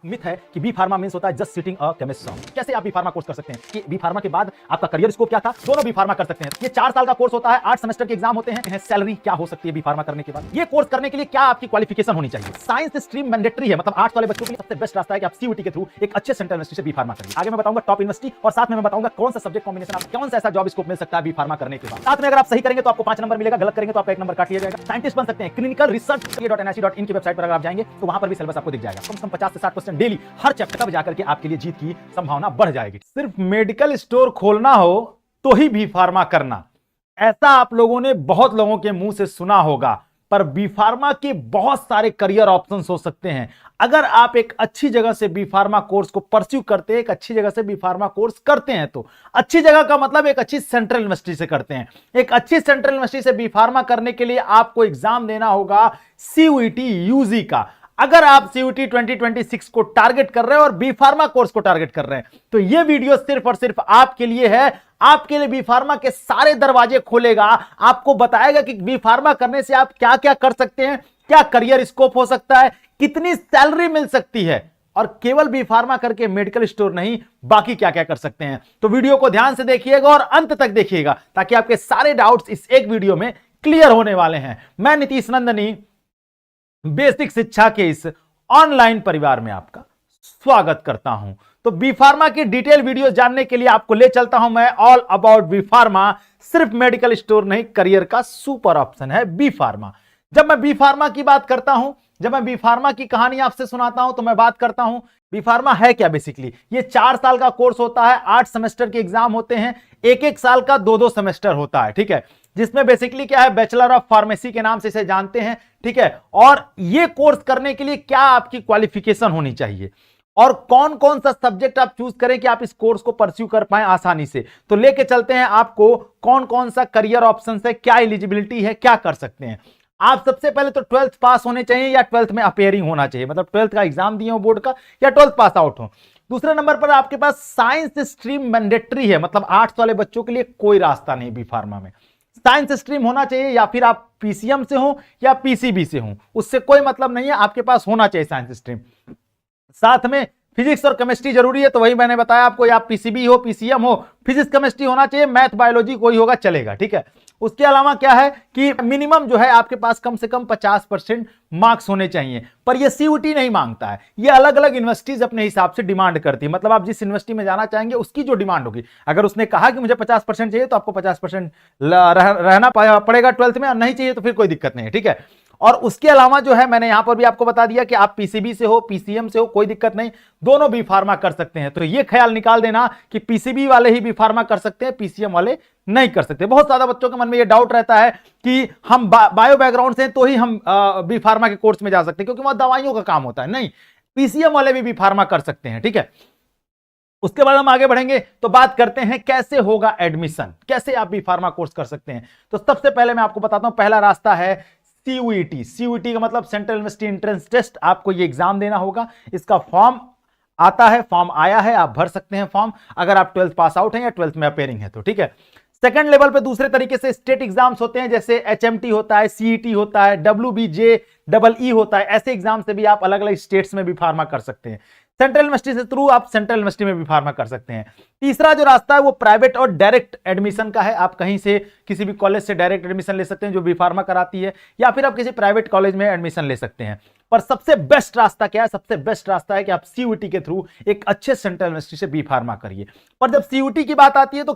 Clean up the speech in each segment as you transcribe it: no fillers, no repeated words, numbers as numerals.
Myth है कि B pharma means होता है just sitting a chemist job. कैसे आप बी फार्मा कोर्स कर सकते हैं कि बी फार्मा के बाद आपका करियर स्कोप क्या था, दोनों बी फार्मा कर सकते हैं। ये 4 साल का कोर्स होता है, 8 सेमेस्टर के एग्जाम होते हैं। सैलरी क्या हो सकती है बी फार्मा करने के बाद, ये कोर्स करने के लिए क्या आपकी क्वालिफिकेशन होनी चाहिए। साइंस स्ट्रीम मैंडेटरी है, मतलब आर्ट्स वाले बच्चों के लिए सबसे बेस्ट रास्ता है कि आप सीयूटी के थ्रू एक अच्छे सेंट्रल यूनिवर्सिटी से बी फार्मा करिए। आगे मैं बताऊंगा टॉप यूनिवर्सिटी और साथ में मैं बताऊंगा कौन सा सब्जेक्ट कॉम्बिनेशन आप कौन सा ऐसा जॉब स्कोप मिल सकता है बी फार्मा करने के बाद। साथ में अगर आप सही करेंगे तो आपको 5 नंबर मिलेगा, गलत करेंगे तो आपका 1 नंबर काट लिया जाएगा। साइंटिस्ट बन सकते हैं। क्लिनिकल रिसर्च .nic.in की वेबसाइट पर अगर आप जाएंगे तो वहां पर भी सिलेबस आपको दिख जाएगा। कम से कम 50 से 60% डेली हर चैप्टर तक जाकर के आपके लिए जीत की संभावना बढ़ जाएगी। सिर्फ मेडिकल स्टोर खोलना हो तो ही बी फार्मा करना, ऐसा आप लोगों ने बहुत लोगों के मुंह से सुना होगा, पर बी फार्मा के बहुत सारे करियर ऑप्शंस हो सकते हैं। अगर आप एक अच्छी जगह से बी फार्मा कोर्स को परस्यू करते हैं, एक अच्छी जगह से बी फार्मा कोर्स करते हैं, तो अच्छी जगह का मतलब एक अच्छी सेंट्रल यूनिवर्सिटी से करते हैं। एक अच्छी सेंट्रल यूनिवर्सिटी से बी फार्मा करने के लिए आपको एग्जाम देना होगा सीयूईटी यूजी का। अगर आप सीयूटी 2026 को टारगेट कर रहे हैं और बी फार्मा कोर्स को टारगेट कर रहे हैं तो यह वीडियो सिर्फ और सिर्फ आपके लिए है। आपके लिए बी फार्मा के सारे दरवाजे खोलेगा, आपको बताएगा कि बी फार्मा करने से आप क्या क्या कर सकते हैं, क्या करियर स्कोप हो सकता है, कितनी सैलरी मिल सकती है, और केवल बी फार्मा करके मेडिकल स्टोर नहीं, बाकी क्या क्या कर सकते हैं। तो वीडियो को ध्यान से देखिएगा और अंत तक देखिएगा ताकि आपके सारे डाउट्स इस एक वीडियो में क्लियर होने वाले हैं। मैं नीतीश नंदनी बेसिक शिक्षा के इस ऑनलाइन परिवार में आपका स्वागत करता हूं। तो बी फार्मा की डिटेल वीडियो जानने के लिए आपको ले चलता हूं मैं ऑल अबाउट बी फार्मा। सिर्फ मेडिकल स्टोर नहीं, करियर का सुपर ऑप्शन है बी फार्मा। जब मैं बी फार्मा की बात करता हूं, जब मैं बी फार्मा की कहानी आपसे सुनाता हूं, तो मैं बात करता हूं बी फार्मा है क्या। बेसिकली ये 4 साल का कोर्स होता है, 8 सेमेस्टर के एग्जाम होते हैं, एक साल का 2 सेमेस्टर होता है, ठीक है, जिसमें बेसिकली क्या है, बैचलर ऑफ फार्मेसी के नाम से इसे जानते हैं, ठीक है। और ये कोर्स करने के लिए क्या आपकी क्वालिफिकेशन होनी चाहिए और कौन कौन सा सब्जेक्ट आप चूज करें कि आप इस कोर्स को परस्यू कर पाए आसानी से, तो लेके चलते हैं आपको कौन कौन सा करियर ऑप्शन है, क्या एलिजिबिलिटी है, क्या कर सकते हैं आप। सबसे पहले तो 12th पास होने चाहिए या 12th में अपेयरिंग होना चाहिए, मतलब 12th का एग्जाम दिए हो बोर्ड का, या 12th पास आउट हो। दूसरे नंबर पर आपके पास साइंस स्ट्रीम मैंडेटरी है, मतलब आर्ट्स वाले बच्चों के लिए कोई रास्ता नहीं बी फार्मा में, साइंस स्ट्रीम होना चाहिए, या फिर आप पीसीएम से हो या पीसीबी से हो, उससे कोई मतलब नहीं है, आपके पास होना चाहिए साइंस स्ट्रीम। साथ में फिजिक्स और केमिस्ट्री जरूरी है, तो वही मैंने बताया आपको, या पीसीबी हो पीसीएम हो, फिजिक्स केमिस्ट्री होना चाहिए, मैथ बायोलॉजी कोई होगा चलेगा, ठीक है। उसके अलावा क्या है कि मिनिमम जो है आपके पास कम से कम 50% मार्क्स होने चाहिए, पर ये सीयूटी नहीं मांगता है, ये अलग अलग यूनिवर्सिटीज अपने हिसाब से डिमांड करती है। मतलब आप जिस यूनिवर्सिटी में जाना चाहेंगे उसकी जो डिमांड होगी, अगर उसने कहा कि मुझे 50% चाहिए तो आपको 50% रहना पड़ेगा 12th में, और नहीं चाहिए तो फिर कोई दिक्कत नहीं है, ठीक है। और उसके अलावा जो है मैंने यहां पर भी आपको बता दिया कि आप पीसीबी से हो पीसीएम से हो कोई दिक्कत नहीं, दोनों बी फार्मा कर सकते हैं। तो ये ख्याल निकाल देना कि पीसीबी वाले ही बी फार्मा कर सकते हैं, पीसीएम वाले नहीं कर सकते। बहुत ज्यादा बच्चों के मन में ये डाउट रहता है कि हम बायो बैकग्राउंड से तो ही हम बी फार्मा के कोर्स में जा सकते हैं क्योंकि वहां दवाइयों का काम होता है। नहीं, पीसीएम वाले भी बी फार्मा कर सकते हैं, ठीक है। उसके बाद हम आगे बढ़ेंगे तो बात करते हैं कैसे होगा एडमिशन, कैसे आप बी फार्मा कोर्स कर सकते हैं। तो सबसे पहले मैं आपको बताता हूं, पहला रास्ता है सीयूईटी। सीयूईटी का मतलब सेंट्रल यूनिवर्सिटी एंट्रेंस टेस्ट। आपको ये एग्जाम देना होगा, इसका फॉर्म आता है, फॉर्म आया है, आप भर सकते हैं फॉर्म अगर आप 12th पास आउट हैं या 12th में अपेयरिंग है तो, ठीक है। सेकंड लेवल पे दूसरे तरीके से स्टेट एग्जाम्स होते हैं, जैसे एचएमटी होता है, सीईटी होता है, डब्ल्यूबीजेईई होता है। ऐसे एग्जाम से भी आप अलग अलग स्टेट्स में भी फार्मा कर सकते हैं। सेंट्रल यूनिवर्सिटी से थ्रू आप सेंट्रल यूनिवर्सिटी में भी फार्मा कर सकते हैं। तीसरा जो रास्ता है वो प्राइवेट और डायरेक्ट एडमिशन का है। आप कहीं से किसी भी कॉलेज से डायरेक्ट एडमिशन ले सकते हैं जो बी फार्मा कराती है, या फिर आप किसी प्राइवेट कॉलेज में एडमिशन ले सकते हैं। पर सबसे बेस्ट रास्ता क्या है, सबसे बेस्ट रास्ता है कि आप सीयूटी के थ्रू एक अच्छे सेंट्रल यूनिवर्सिटी से बी फार्मा करिए। पर जब सीयूटी की बात आती है तो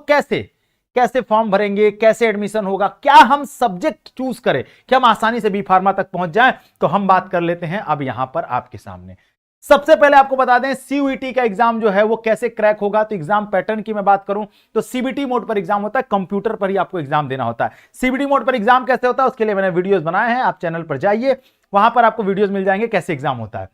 कैसे फॉर्म भरेंगे, कैसे एडमिशन होगा, क्या हम सब्जेक्ट चूज करें कि हम आसानी से बी फार्मा तक पहुंच जाएं, तो हम बात कर लेते हैं अब यहां पर आपके सामने। सबसे पहले आपको बता दें सीयूईटी का एग्जाम जो है वो कैसे क्रैक होगा। तो एग्जाम पैटर्न की मैं बात करूं तो सीबीटी मोड पर एग्जाम होता है, कंप्यूटर पर ही आपको एग्जाम देना होता है। सीबीटी मोड पर एग्जाम कैसे होता है उसके लिए मैंने वीडियोस बनाए हैं, आप चैनल पर जाइए, वहां पर आपको वीडियोस मिल जाएंगे कैसे एग्जाम होता है।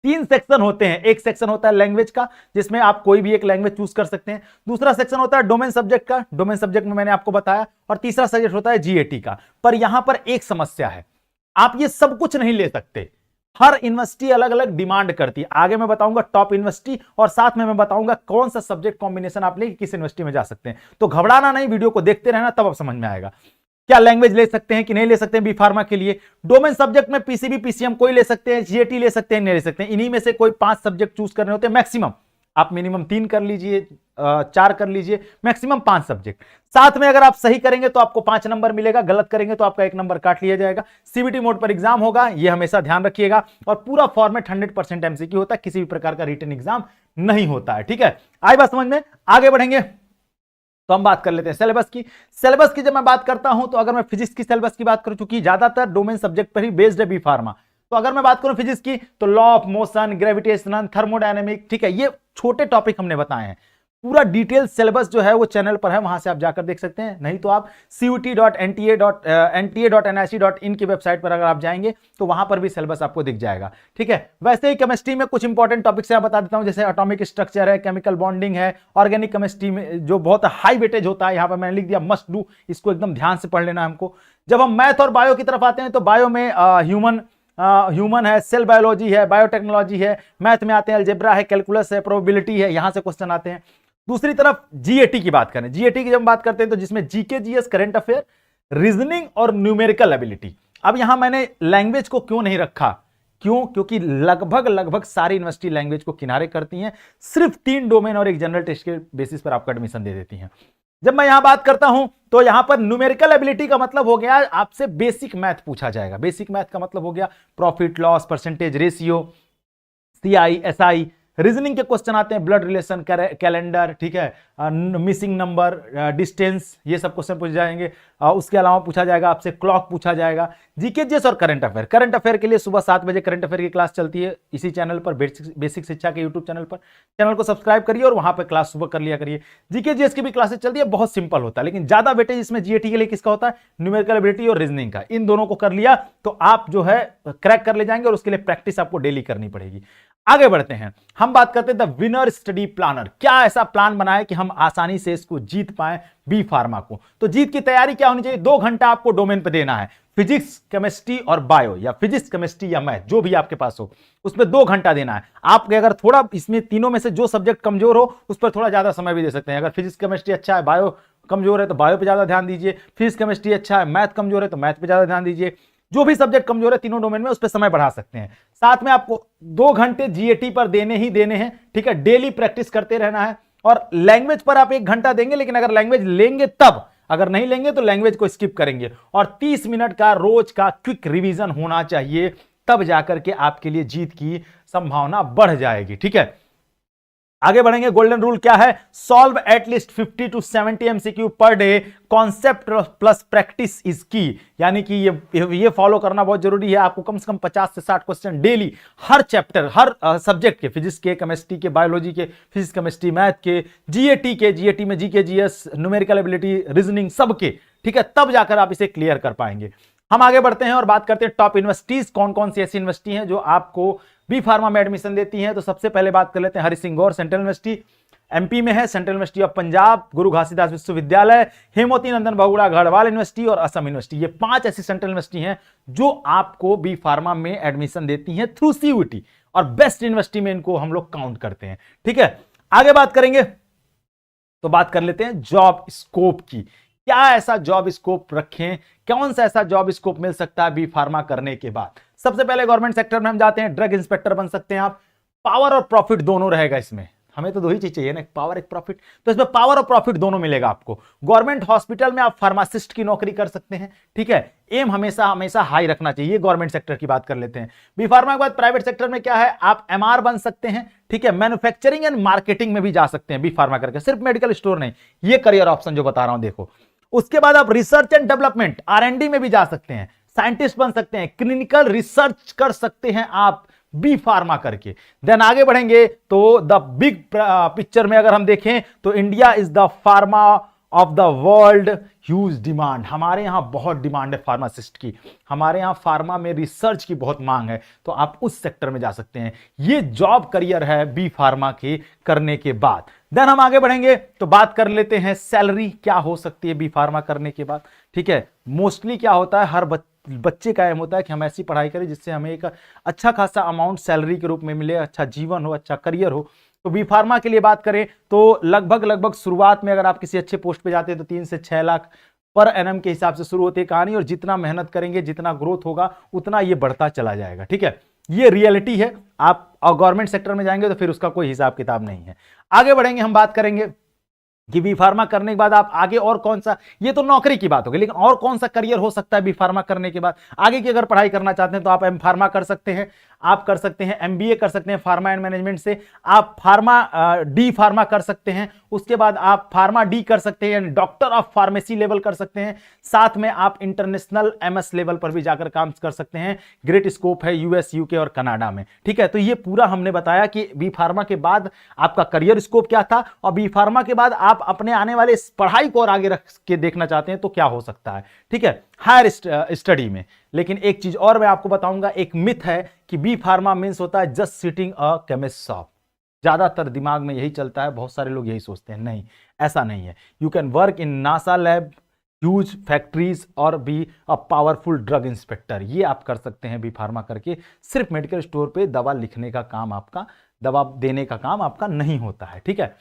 3 सेक्शन होते हैं। एक सेक्शन होता है लैंग्वेज का, जिसमें आप कोई भी एक लैंग्वेज चूज कर सकते हैं। दूसरा सेक्शन होता है डोमेन सब्जेक्ट का, डोमेन सब्जेक्ट में मैंने आपको बताया। और तीसरा सब्जेक्ट होता है जीएटी का। पर यहां पर एक समस्या है, आप ये सब कुछ नहीं ले सकते, हर यूनिवर्सिटी अलग अलग डिमांड करती है। आगे मैं बताऊंगा टॉप यूनिवर्सिटी और साथ में मैं बताऊंगा कौन सा सब्जेक्ट कॉम्बिनेशन आप लेके किस यूनिवर्सिटी में जा सकते हैं। तो घबराना नहीं, वीडियो को देखते रहना तब अब समझ में आएगा। क्या लैंग्वेज ले सकते हैं कि नहीं ले सकते हैं बी फार्मा के लिए। डोमेन सब्जेक्ट में पीसीबी पीसीएम कोई ले सकते हैं, जीएटी ले सकते हैं, नहीं ले सकते हैं। इन्हीं में से कोई 5 सब्जेक्ट चूज करने होते हैं मैक्सिमम। आप मिनिमम 3 कर लीजिए, 4 कर लीजिए, मैक्सिमम 5 सब्जेक्ट। साथ में अगर आप सही करेंगे तो आपको 5 नंबर मिलेगा, गलत करेंगे तो आपका 1 नंबर काट लिया जाएगा। सीबीटी मोड पर एग्जाम होगा, यह हमेशा ध्यान रखिएगा। और पूरा फॉर्मेट 100% एमसीक्यू होता है, किसी भी प्रकार का रिटन एग्जाम नहीं होता है। ठीक है, आई बात समझ में। आगे बढ़ेंगे तो हम बात कर लेते हैं सिलेबस की। सिलेबस की जब मैं बात करता हूं तो अगर मैं फिजिक्स की सिलेबस की बात करूं, क्योंकि ज्यादातर डोमेन सब्जेक्ट पर ही बेस्ड है बी फार्मा, तो अगर मैं बात करूं फिजिक्स की तो law of motion, gravitation, thermodynamic, ठीक है, ये छोटे टॉपिक हमने बताए हैं। पूरा डिटेल सिलेबस जो है वो चैनल पर है, वहां से आप जाकर देख सकते हैं। नहीं तो आप CUT.NTA.NIC.in की वेबसाइट पर अगर आप जाएंगे तो वहां पर भी सिलेबस आपको दिख जाएगा। ठीक है, वैसे ही केमिस्ट्री में कुछ इंपॉर्टेंट टॉपिक से बता देता हूं, जैसे एटॉमिक स्ट्रक्चर है, केमिकल बॉन्डिंग है, ऑर्गेनिक केमिस्ट्री में जो बहुत हाई वेटेज होता है, यहां पर मैंने लिख दिया मस्ट डू, इसको एकदम ध्यान से पढ़ लेना हमको। जब हम मैथ और बायो की तरफ आते हैं तो बायो में ह्यूमन है, सेल बायोलॉजी है, बायोटेक्नोलॉजी है, मैथ में आते हैं अलजेब्रा है, कैलकुलस है, प्रोबेबिलिटी है, यहां से क्वेश्चन आते हैं। दूसरी तरफ जीएटी की बात करें, जीएटी की जब बात करते हैं तो जिसमें GK, GS, current affair, reasoning और न्यूमेरिकल एबिलिटी। अब यहां मैंने लैंग्वेज को क्यों नहीं रखा, क्यों? क्योंकि लगभग सारी यूनिवर्सिटी लैंग्वेज को किनारे करती हैं, सिर्फ 3 डोमेन और एक जनरल टेस्ट के बेसिस पर आपको एडमिशन दे देती हैं। जब मैं यहां बात करता हूं तो यहां पर न्यूमेरिकल एबिलिटी का मतलब हो गया आपसे बेसिक मैथ पूछा जाएगा। बेसिक मैथ का मतलब हो गया profit loss, percentage ratio, CI, SI. Reasoning के क्वेश्चन आते हैं ब्लड रिलेशन, कैलेंडर, ठीक है, मिसिंग नंबर, डिस्टेंस, ये सब क्वेश्चन पूछे जाएंगे। उसके अलावा पूछा जाएगा आपसे क्लॉक पूछा जाएगा। जीके, जीएस और करंट अफेयर। करंट अफेयर के लिए सुबह 7 बजे करंट अफेयर की क्लास चलती है इसी चैनल पर, बेसिक शिक्षा के यूट्यूब चैनल पर। चैनल को सब्सक्राइब करिए और वहां पर क्लास सुबह कर लिया करिए। जीके, जीएस की भी क्लासेस चलती है, बहुत सिंपल होता है, लेकिन ज्यादा वेटेज इसमें जीएटी के लिए किसका होता है? न्यूमेरिकल एबिलिटी और रीजनिंग का। इन दोनों को कर लिया तो आप जो है क्रैक कर ले जाएंगे, और उसके लिए प्रैक्टिस आपको डेली करनी पड़ेगी। आगे बढ़ते हैं, हम बात करते हैं द विनर स्टडी प्लानर। क्या ऐसा प्लान बनाए कि हम आसानी से इसको जीत पाए बी फार्मा को? तो जीत की तैयारी क्या होनी चाहिए? 2 घंटा आपको डोमेन पे देना है, फिजिक्स, केमिस्ट्री और बायो, या फिजिक्स, केमिस्ट्री या मैथ, जो भी आपके पास हो, उसमें 2 घंटा देना है। आप अगर थोड़ा इसमें तीनों में से जो सब्जेक्ट कमजोर हो उस पर थोड़ा ज्यादा समय भी दे सकते हैं। अगर फिजिक्स केमिस्ट्री अच्छा है, बायो कमजोर है तो बायो पे ज्यादा ध्यान दीजिए। फिजिक्स केमिस्ट्री अच्छा है, मैथ कमजोर है तो मैथ पे ज्यादा ध्यान दीजिए। जो भी सब्जेक्ट कमजोर है तीनों डोमेन में, उस पर समय बढ़ा सकते हैं। साथ में आपको 2 घंटे जीएटी पर देने ही देने हैं, ठीक है, डेली प्रैक्टिस करते रहना है। और लैंग्वेज पर आप 1 घंटा देंगे, लेकिन अगर लैंग्वेज लेंगे तब, अगर नहीं लेंगे तो लैंग्वेज को स्किप करेंगे। और 30 मिनट का रोज का क्विक रिवीजन होना चाहिए, तब जाकर के आपके लिए जीत की संभावना बढ़ जाएगी। ठीक है, आगे बढ़ेंगे। गोल्डन रूल क्या है? Solve at least 50 to 70 MCQ per day, concept plus practice is की। यानी कि ये फॉलो करना बहुत जरूरी है। आपको कम से कम 50 से 60 क्वेश्चन डेली, हर चैप्टर, हर सब्जेक्ट के, फिजिक्स के, केमिस्ट्री के, बायोलॉजी के, फिजिक्स केमिस्ट्री मैथ के, जीएटी के, जीएटी में GK, GS, numerical ability, reasoning, सबके, ठीक है, तब जाकर आप इसे क्लियर कर पाएंगे। हम आगे बढ़ते हैं और बात करते हैं टॉप यूनिवर्सिटीज कौन कौन सी ऐसी यूनिवर्सिटी हैं जो आपको बी फार्मा में एडमिशन देती हैं। तो सबसे पहले बात कर लेते हैं हरि सिंह गौर सेंट्रल यूनिवर्सिटी, एमपी में है, सेंट्रल यूनिवर्सिटी ऑफ पंजाब, गुरु घासीदास विश्वविद्यालय, हेमवती नंदन बहुगुणा गढ़वाल यूनिवर्सिटी और असम यूनिवर्सिटी। ये 5 ऐसी सेंट्रल यूनिवर्सिटी हैं जो आपको बी फार्मा में एडमिशन देती हैं थ्रू सीयूटी, और बेस्ट यूनिवर्सिटी में इनको हम लोग काउंट करते हैं। ठीक है, आगे बात करेंगे तो बात कर लेते हैं जॉब स्कोप की। क्या ऐसा जॉब स्कोप रखें, कौन सा ऐसा जॉब स्कोप मिल सकता है बी फार्मा करने के बाद? सबसे पहले गवर्नमेंट सेक्टर में हम जाते हैं, ड्रग इंस्पेक्टर बन सकते हैं आप। पावर और प्रॉफिट दोनों रहेगा इसमें, हमें तो 2 ही चीज चाहिए ना, एक पावर एक प्रॉफिट, तो इसमें पावर और प्रॉफिट दोनों मिलेगा आपको। गवर्नमेंट हॉस्पिटल में आप फार्मासिस्ट की नौकरी कर सकते हैं। ठीक है, एम हमेशा हमेशा हाई रखना चाहिए। गवर्नमेंट सेक्टर की बात कर लेते हैं। बी फार्मा के बाद प्राइवेट सेक्टर में क्या है? आप एमआर बन सकते हैं। ठीक है, मैन्युफैक्चरिंग एंड मार्केटिंग में भी जा सकते हैं बी फार्मा करके, सिर्फ मेडिकल स्टोर नहीं। ये करियर ऑप्शन जो बता रहा हूं देखो। उसके बाद आप रिसर्च एंड डेवलपमेंट, आरएनडी में भी जा सकते हैं, साइंटिस्ट बन सकते हैं, क्लिनिकल रिसर्च कर सकते हैं आप बी फार्मा करके। देन आगे बढ़ेंगे तो द बिग पिक्चर में अगर हम देखें तो India is the pharma of the world, huge demand. हमारे यहां बहुत डिमांड है फार्मासिस्ट की, हमारे यहां फार्मा में रिसर्च की बहुत मांग है, तो आप उस सेक्टर में जा सकते हैं। ये जॉब करियर है बी फार्मा के करने के बाद। देन हम आगे बढ़ेंगे तो बात कर लेते हैं सैलरी क्या हो सकती है बी फार्मा करने के बाद। ठीक है, मोस्टली क्या होता है, हर बच्चे का एम होता है कि हम ऐसी पढ़ाई करें जिससे हमें एक अच्छा खासा अमाउंट सैलरी के रूप में मिले, अच्छा जीवन हो, अच्छा करियर हो। तो बी फार्मा के लिए बात करें तो लगभग शुरुआत में अगर आप किसी अच्छे पोस्ट पे जाते हैं तो 3 से 6 लाख पर एनम के हिसाब से शुरू होती है कहानी, और जितना मेहनत करेंगे, जितना ग्रोथ होगा, उतना ये बढ़ता चला जाएगा। ठीक है, ये रियलिटी है। आप गवर्नमेंट सेक्टर में जाएंगे तो फिर उसका कोई हिसाब किताब नहीं है। आगे बढ़ेंगे, हम बात करेंगे कि बी फार्मा करने के बाद आप आगे और कौन सा, ये तो नौकरी की बात होगी, लेकिन और कौन सा करियर हो सकता है बी फार्मा करने के बाद। आगे की अगर पढ़ाई करना चाहते हैं तो आप एम फार्मा कर सकते हैं, आप कर सकते हैं एमबीए कर सकते हैं फार्मा एंड मैनेजमेंट से, आप फार्मा डी फार्मा कर सकते हैं, उसके बाद आप फार्मा डी कर सकते हैं, यानी डॉक्टर ऑफ फार्मेसी लेवल कर सकते हैं, साथ में आप इंटरनेशनल एमएस लेवल पर भी जाकर काम कर सकते हैं। ग्रेट स्कोप है यूएस, यूके और कनाडा में। ठीक है, तो ये पूरा हमने बताया कि बी फार्मा के बाद आपका करियर स्कोप क्या था, और बी फार्मा के बाद आप अपने आने वाले पढ़ाई को और आगे रख के देखना चाहते हैं तो क्या हो सकता है। ठीक है, हायर स्टडी में। लेकिन एक चीज और मैं आपको बताऊंगा, एक मिथ है कि बी फार्मा मींस होता है just sitting a chemist shop. ज्यादातर दिमाग में यही चलता है, बहुत सारे लोग यही सोचते हैं, नहीं ऐसा नहीं है। You can work in NASA lab, huge factories और be a powerful drug inspector. ये आप कर सकते हैं बी फार्मा करके। सिर्फ मेडिकल स्टोर पे दवा लिखने का काम आपका, दवा देने का काम आपका नहीं होता है। ठीक है,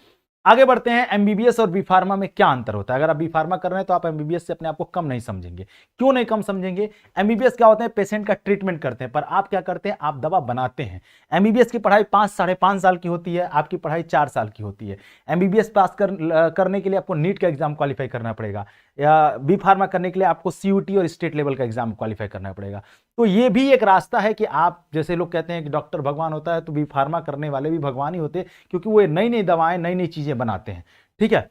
आगे बढ़ते हैं। एमबीबीएस और बी फार्मा में क्या अंतर होता है। अगर आप बी फार्मा कर रहे हैं तो आप एमबीबीएस से अपने आप को कम नहीं समझेंगे। क्यों नहीं कम समझेंगे? एमबीबीएस क्या होते हैं, पेशेंट का ट्रीटमेंट करते हैं, पर आप क्या करते हैं, आप दवा बनाते हैं। एमबीबीएस की पढ़ाई 5-5.5 साल की होती है, आपकी पढ़ाई 4 साल की होती है। एमबीबीएस पास करने के लिए आपको नीट का एग्जाम क्वालिफाई करना पड़ेगा, या बी फार्मा करने के लिए आपको सीयूटी और स्टेट लेवल का एग्जाम क्वालिफाई करना पड़ेगा। तो ये भी एक रास्ता है कि आप, जैसे लोग कहते हैं कि डॉक्टर भगवान होता है, तो बी फार्मा करने वाले भी भगवान ही होते हैं, क्योंकि वो नई नई दवाएं, नई नई चीजें बनाते हैं। ठीक है,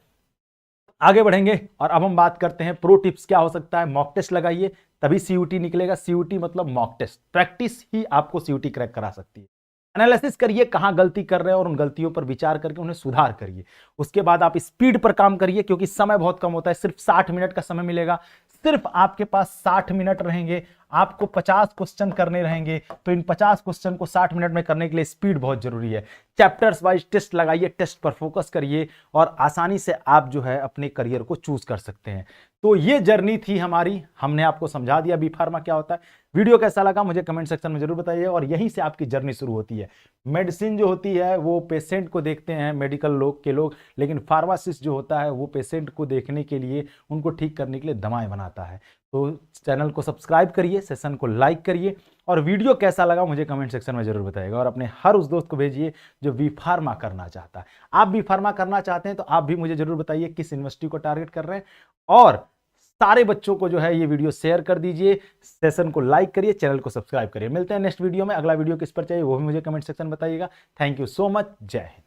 आगे बढ़ेंगे और अब हम बात करते हैं प्रो टिप्स क्या हो सकता है। मॉक टेस्ट लगाइए, तभी सीयूटी निकलेगा। सीयूटी मतलब मॉक टेस्ट, प्रैक्टिस ही आपको सीयूटी क्रैक करा सकती है। एनालिसिस करिए कहां गलती कर रहे हैं और उन गलतियों पर विचार करके उन्हें सुधार करिए। उसके बाद आप स्पीड पर काम करिए, क्योंकि समय बहुत कम होता है, सिर्फ 60 मिनट का समय मिलेगा। सिर्फ आपके पास 60 मिनट रहेंगे, आपको 50 क्वेश्चन करने रहेंगे, तो इन 50 क्वेश्चन को 60 मिनट में करने के लिए स्पीड बहुत जरूरी है। चैप्टर्स वाइज टेस्ट लगाइए, टेस्ट पर फोकस करिए और आसानी से आप जो है अपने करियर को चूज कर सकते हैं। तो ये जर्नी थी हमारी, हमने आपको समझा दिया बी फार्मा क्या होता है। वीडियो कैसा लगा मुझे कमेंट सेक्शन में जरूर बताइए, और यहीं से आपकी जर्नी शुरू होती है। मेडिसिन जो होती है वो पेशेंट को देखते हैं मेडिकल लोग, लेकिन फार्मासिस्ट जो होता है वो पेशेंट को देखने के लिए, उनको ठीक करने के लिए दवाएं बनाता है। तो चैनल को सब्सक्राइब करिए, सेशन को लाइक करिए, और वीडियो कैसा लगा मुझे कमेंट सेक्शन में जरूर बताइएगा। और अपने हर उस दोस्त को भेजिए जो बी फार्मा करना चाहता है। आप बी फार्मा करना चाहते हैं तो आप भी मुझे जरूर बताइए किस यूनिवर्सिटी को टारगेट कर रहे हैं, और सारे बच्चों को जो है ये वीडियो शेयर कर दीजिए, सेशन को लाइक करिए, चैनल को सब्सक्राइब करिए। मिलते हैं नेक्स्ट वीडियो में। अगला वीडियो किस पर चाहिए वो भी मुझे कमेंट सेक्शन में बताइएगा। Thank you so much. जय हिंद।